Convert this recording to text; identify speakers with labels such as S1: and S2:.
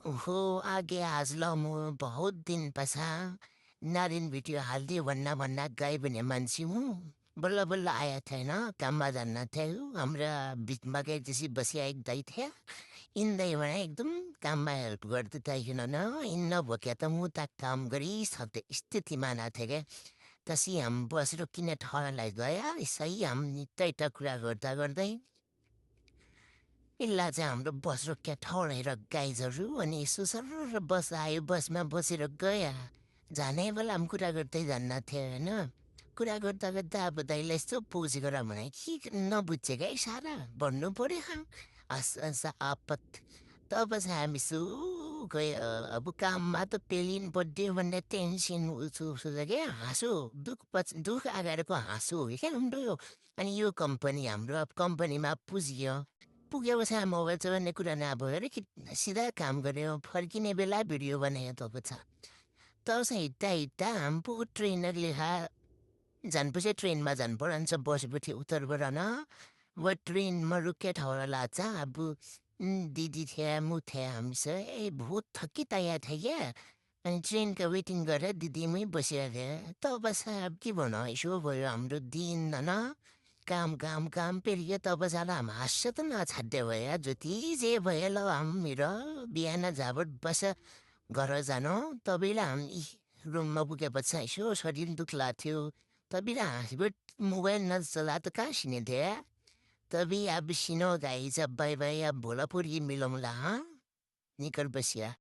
S1: ओहो आ गया आज ल म बहुत दिन पछा नारिन भिडियो हालिदियो भन्ना गए भने मान्छे हुँ बल्ल बल्ल आया थिएन काममा जान्न थियो हाम्रा बिचमा गए त्यसै बसिया एक दाइ थियो यिनदाई भने एकदम काममा हेल्प गर्दै थिएन न इन नभोक्या त म त काम गरी सक्दै स्थितिमा थिएँ क्या तसी हाम बसेर किन ठहरलाई गयो सही हाम नितैटा कुरा गर्दा गर्दै इल्ला चाहिँ हाम्रो बस रोकिया ठहरेर गाइजहरू अनि यसो सरर बस आयो बसमा बसेर गयो जाने बेला पनि कुरा गर्दै जान्न थियो होइन कुरा गर्दा गर्दा अब दाइलाई यस्तो पोज गर भने के नबुझ्छ क्या सारा भन्नु पऱ्यो हस् हस् आपत तब चाहिँ हामी सु गयो अब काममा त पेलिन बर्थडे भन्ने टेन्सन उसो क्या हाँसो दुःख आगारको हाँसो हो क्या हाम्रो अनि यो कम्पनी हाम्रो अब कम्पनीमा पुज्यो पुगेपछि मोबाइल चलाउने कुरा नभयो अरे कि सिधा काम गऱ्यो फर्किने बेला भिडियो बनायो तब छ तब चाहिँ हिँड्दा हिँड्दा हाम्रो ट्रेनरले झन् ट्रेनमा झन् परान्छ बसेपछि उत्तरबाट न व ट्रेनमा रुके ठाउँलाई चाहिँ अब दिदी थिए म थिएँ हामीसँग ए बहुत थकी तयार थिएँ क्या अनि ट्रेनको वेटिङ गरेर दिदीमै बसिरहेको थिएँ तब चाहिँ अब के भनौँ यसो भयो हाम्रो दिन होइन काम काम काम पेरियो तब जाँदा हाम हाँस्य त नछाड्यो भए जति जे भयो ल मेरो बिहान झाबट बस घर जानु तबैलाई हामी रुममा पुगेपछि यसो शरीर दुख्ला थियो तबैलाई हाँसबट मोबाइल नचला त कहाँ सिने थिए तभी अब सिनो गाई जब बाई बाई अब भोलापुरी मिलाउँला हाँ निकल बसिया